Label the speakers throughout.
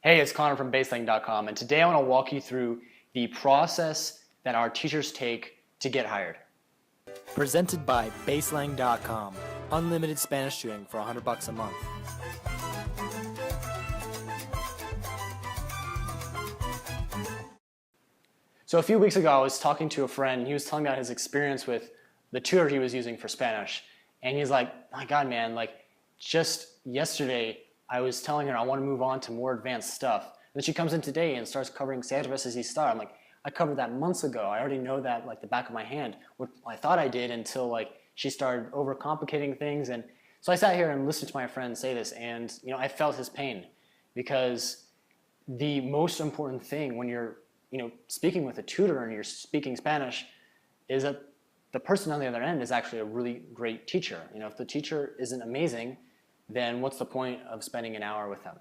Speaker 1: Hey, it's Connor from BaseLang.com, and today I want to walk you through the process that our teachers take to get hired.
Speaker 2: Presented by BaseLang.com. Unlimited Spanish tutoring for $100 a month.
Speaker 1: So a few weeks ago, I was talking to a friend. He was telling me about his experience with the tutor he was using for Spanish. And he's like, my God, man, just yesterday, I was telling her I want to move on to more advanced stuff. And then she comes in today and starts covering Ser and Estar. I'm like, I covered that months ago. I already know that like the back of my hand. What I thought I did until she started overcomplicating things. And so I sat here and listened to my friend say this, and I felt his pain, because the most important thing when you're speaking with a tutor and you're speaking Spanish is that the person on the other end is actually a really great teacher. If the teacher isn't amazing, then what's the point of spending an hour with them?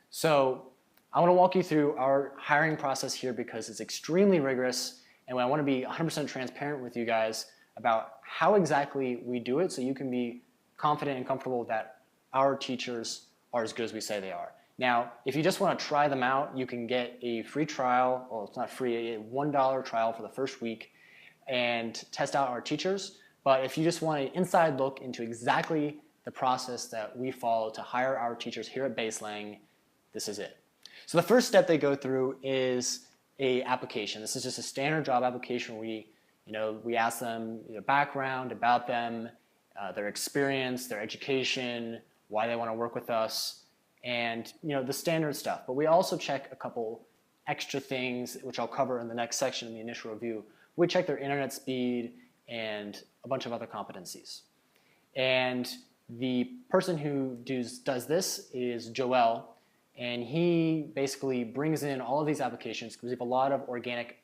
Speaker 1: So I want to walk you through our hiring process here because it's extremely rigorous, and I want to be 100% transparent with you guys about how exactly we do it so you can be confident and comfortable that our teachers are as good as we say they are. Now, if you just want to try them out, you can get a free trial. Well, it's not free, a $1 trial for the first week and test out our teachers. But if you just want an inside look into exactly the process that we follow to hire our teachers here at BaseLang, this is it. So the first step they go through is a application. This is just a standard job application. We ask them their background, about them, their experience, their education, why they want to work with us, and the standard stuff. But we also check a couple extra things, which I'll cover in the next section in the initial review. We check their internet speed and a bunch of other competencies. And the person who does this is Joel, and he basically brings in all of these applications because we have a lot of organic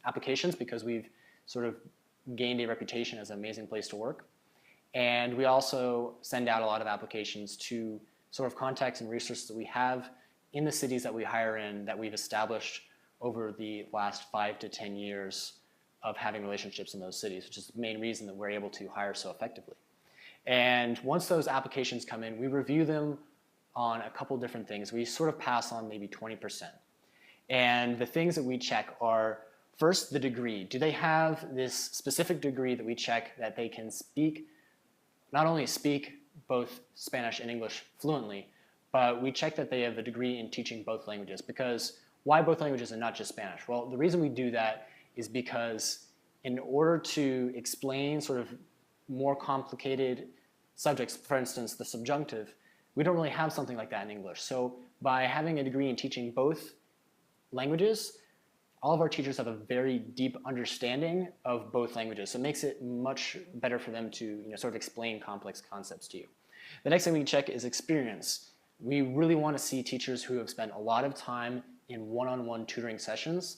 Speaker 1: applications because we've sort of gained a reputation as an amazing place to work. And we also send out a lot of applications to sort of contacts and resources that we have in the cities that we hire in, that we've established over the last 5 to 10 years of having relationships in those cities, which is the main reason that we're able to hire so effectively. And once those applications come in, we review them on a couple different things. We sort of pass on maybe 20%. And the things that we check are, first, the degree. Do they have this specific degree that we check that they can speak, not only speak both Spanish and English fluently, but we check that they have a degree in teaching both languages. Because why both languages and not just Spanish? Well, the reason we do that is because in order to explain sort of more complicated subjects, for instance, the subjunctive, we don't really have something like that in English. So by having a degree in teaching both languages, all of our teachers have a very deep understanding of both languages. So it makes it much better for them to sort of explain complex concepts to you. The next thing we check is experience. We really want to see teachers who have spent a lot of time in one-on-one tutoring sessions,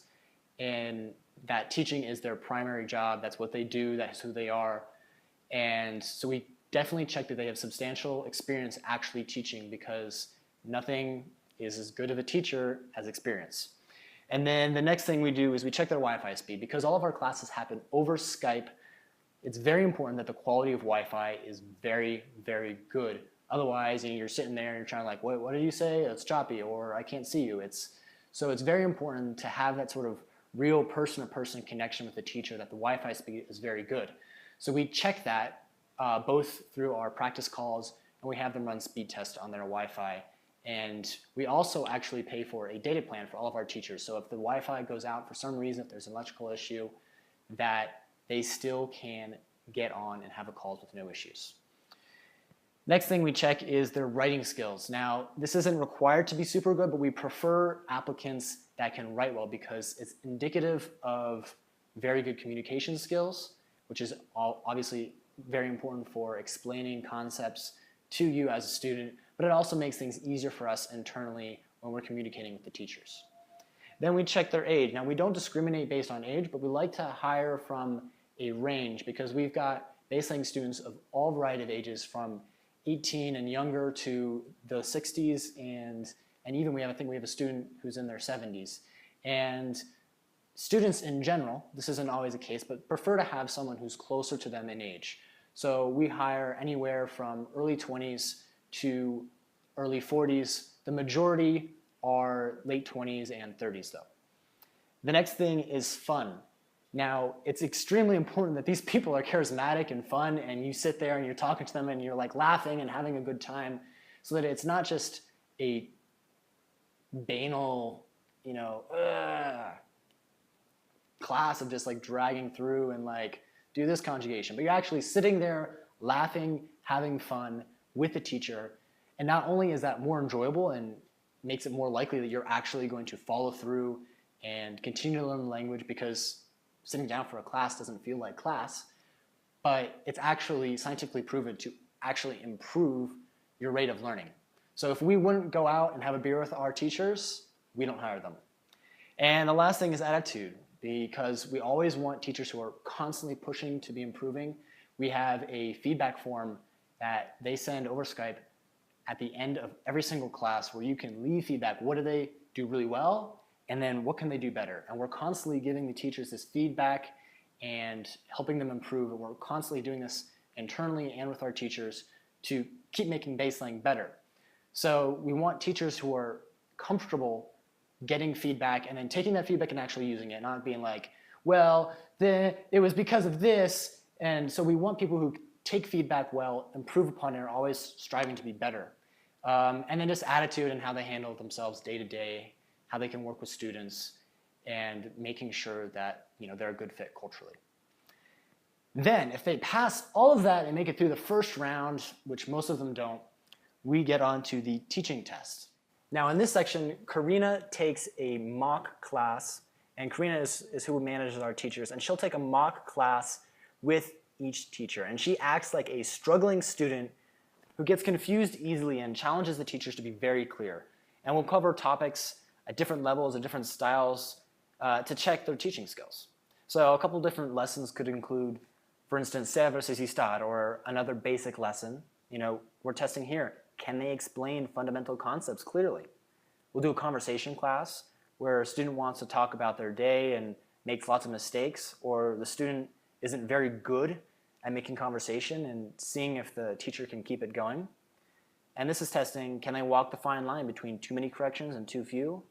Speaker 1: and that teaching is their primary job. That's what they do. That's who they are. And so we definitely check that they have substantial experience actually teaching, because nothing is as good of a teacher as experience. And then the next thing we do is we check their Wi-Fi speed. Because all of our classes happen over Skype, it's very important that the quality of Wi-Fi is very, very good. Otherwise, you're sitting there and you're trying to what did you say? It's choppy, or I can't see you. So it's very important to have that sort of real person-to-person connection with the teacher, that the Wi-Fi speed is very good. So we check that both through our practice calls, and we have them run speed tests on their Wi-Fi. And we also actually pay for a data plan for all of our teachers. So if the Wi-Fi goes out for some reason, if there's an electrical issue, that they still can get on and have a call with no issues. Next thing we check is their writing skills. Now, this isn't required to be super good, but we prefer applicants that can write well because it's indicative of very good communication skills, which is obviously very important for explaining concepts to you as a student, but it also makes things easier for us internally when we're communicating with the teachers. Then we check their age. Now, we don't discriminate based on age, but we like to hire from a range, because we've got BaseLang students of all variety of ages, from 18 and younger to the 60s, and even I think we have a student who's in their 70s. And students in general, this isn't always the case, but prefer to have someone who's closer to them in age. So we hire anywhere from early 20s to early 40s. The majority are late 20s and 30s though. The next thing is fun. Now, it's extremely important that these people are charismatic and fun, and you sit there and you're talking to them and you're like laughing and having a good time, so that it's not just a banal, class of just like dragging through and like do this conjugation, but you're actually sitting there laughing, having fun with the teacher. And not only is that more enjoyable and makes it more likely that you're actually going to follow through and continue to learn the language, because sitting down for a class doesn't feel like class, but it's actually scientifically proven to actually improve your rate of learning. So if we wouldn't go out and have a beer with our teachers, we don't hire them. And the last thing is attitude, because we always want teachers who are constantly pushing to be improving. We have a feedback form that they send over Skype at the end of every single class where you can leave feedback. What do they do really well? And then what can they do better? And we're constantly giving the teachers this feedback and helping them improve. And we're constantly doing this internally and with our teachers to keep making BaseLang better. So we want teachers who are comfortable getting feedback and then taking that feedback and actually using it, not being like, well, it was because of this. And so we want people who take feedback well, improve upon it, and are always striving to be better. And then just attitude and how they handle themselves day to day, how they can work with students, and making sure that they're a good fit culturally. Then, if they pass all of that and make it through the first round, which most of them don't, we get on to the teaching test. Now, in this section, Karina takes a mock class, and Karina is who manages our teachers, and she'll take a mock class with each teacher, and she acts like a struggling student who gets confused easily and challenges the teachers to be very clear. And we'll cover topics at different levels and different styles to check their teaching skills. So a couple different lessons could include, for instance, Ser and Estar, or another basic lesson. We're testing here. Can they explain fundamental concepts clearly? We'll do a conversation class where a student wants to talk about their day and makes lots of mistakes, or the student isn't very good at making conversation and seeing if the teacher can keep it going. And this is testing, can they walk the fine line between too many corrections and too few?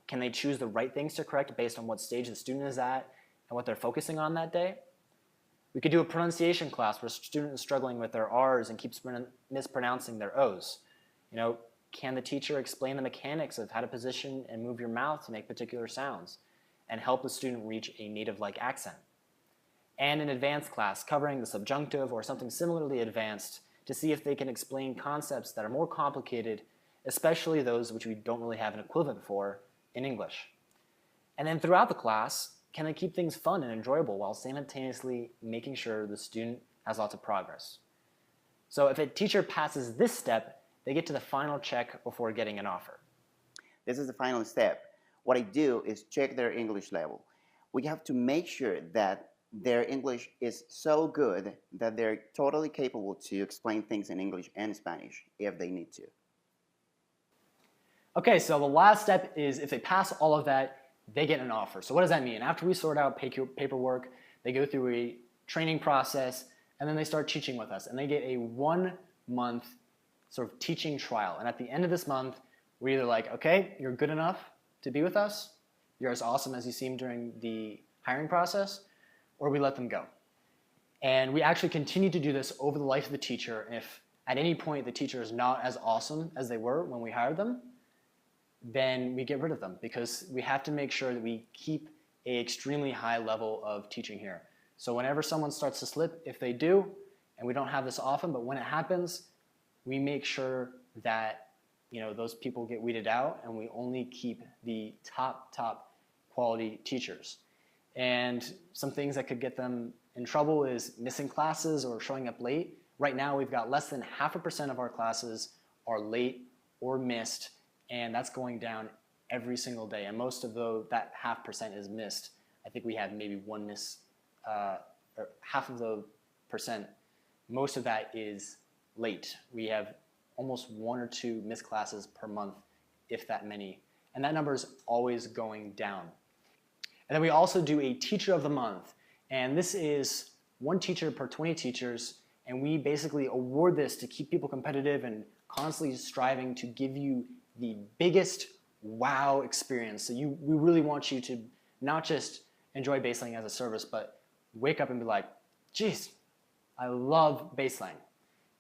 Speaker 1: Can they choose the right things to correct based on what stage the student is at and what they're focusing on that day? We could do a pronunciation class where a student is struggling with their R's and keeps mispronouncing their O's. Can the teacher explain the mechanics of how to position and move your mouth to make particular sounds and help the student reach a native-like accent? And an advanced class covering the subjunctive or something similarly advanced to see if they can explain concepts that are more complicated, especially those which we don't really have an equivalent for in English. And then throughout the class, can they keep things fun and enjoyable while simultaneously making sure the student has lots of progress? So if a teacher passes this step, they get to the final check before getting an offer.
Speaker 3: This is the final step. What I do is check their English level. We have to make sure that their English is so good that they're totally capable to explain things in English and Spanish if they need to.
Speaker 1: Okay, so the last step is if they pass all of that, they get an offer. So what does that mean? After we sort out paperwork, they go through a training process, and then they start teaching with us. And they get a 1-month sort of teaching trial. And at the end of this month, we're either like, okay, you're good enough to be with us, you're as awesome as you seem during the hiring process, or we let them go. And we actually continue to do this over the life of the teacher. And if at any point the teacher is not as awesome as they were when we hired them, then we get rid of them, because we have to make sure that we keep an extremely high level of teaching here. So whenever someone starts to slip, if they do, and we don't have this often, but when it happens, we make sure that those people get weeded out, and we only keep the top quality teachers. And some things that could get them in trouble is missing classes or showing up late. Right now, we've got less than 0.5% of our classes are late or missed, and that's going down every single day. And most of that 0.5% is missed. I think we have maybe one miss, or half of the percent. Most of that is late. We have almost 1 or 2 missed classes per month, if that many. And that number is always going down. And then we also do a teacher of the month. And this is 1 teacher per 20 teachers. And we basically award this to keep people competitive and constantly striving to give you the biggest wow experience. So we really want you to not just enjoy BaseLang as a service, but wake up and be like, geez, I love BaseLang.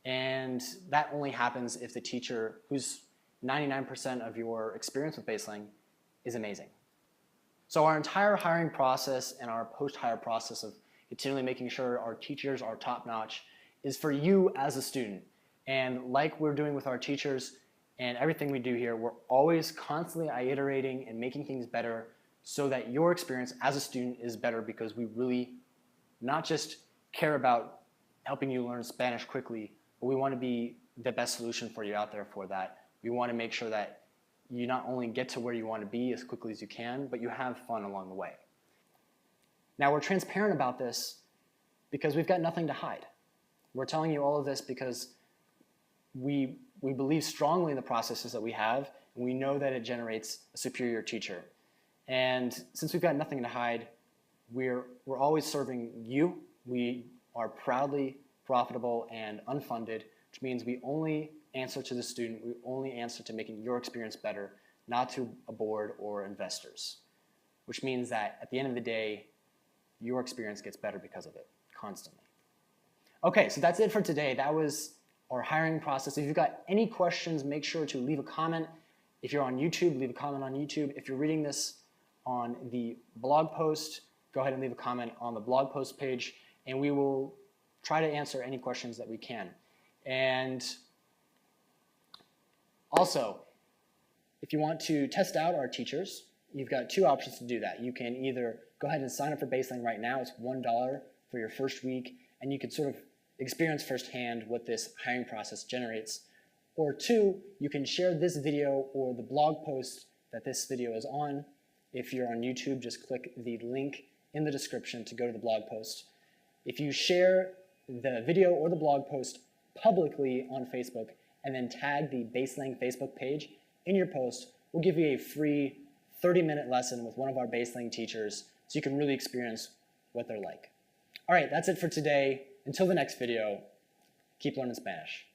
Speaker 1: And that only happens if the teacher, who's 99% of your experience with BaseLang, is amazing. So our entire hiring process and our post-hire process of continually making sure our teachers are top-notch is for you as a student. And like we're doing with our teachers and everything we do here, we're always constantly iterating and making things better so that your experience as a student is better, because we really not just care about helping you learn Spanish quickly, but we want to be the best solution for you out there for that. We want to make sure that you not only get to where you want to be as quickly as you can, but you have fun along the way. Now, we're transparent about this because we've got nothing to hide. We're telling you all of this because we believe strongly in the processes that we have, and we know that it generates a superior teacher. And since we've got nothing to hide, we're always serving you. We are proudly profitable and unfunded, which means we only answer to the student, we only answer to making your experience better, not to a board or investors, which means that at the end of the day, your experience gets better because of it, constantly. Okay, so that's it for today. That was our hiring process. If you've got any questions, make sure to leave a comment. If you're on YouTube, leave a comment on YouTube. If you're reading this on the blog post, go ahead and leave a comment on the blog post page, and we will try to answer any questions that we can. And also, if you want to test out our teachers, you've got two options to do that. You can either go ahead and sign up for BaseLang right now. It's $1 for your first week, and you can sort of experience firsthand what this hiring process generates. Or two, you can share this video or the blog post that this video is on. If you're on YouTube, just click the link in the description to go to the blog post. If you share the video or the blog post publicly on Facebook and then tag the BaseLang Facebook page in your post, we'll give you a free 30-minute lesson with one of our BaseLang teachers so you can really experience what they're like. All right, that's it for today. Until the next video, keep learning Spanish.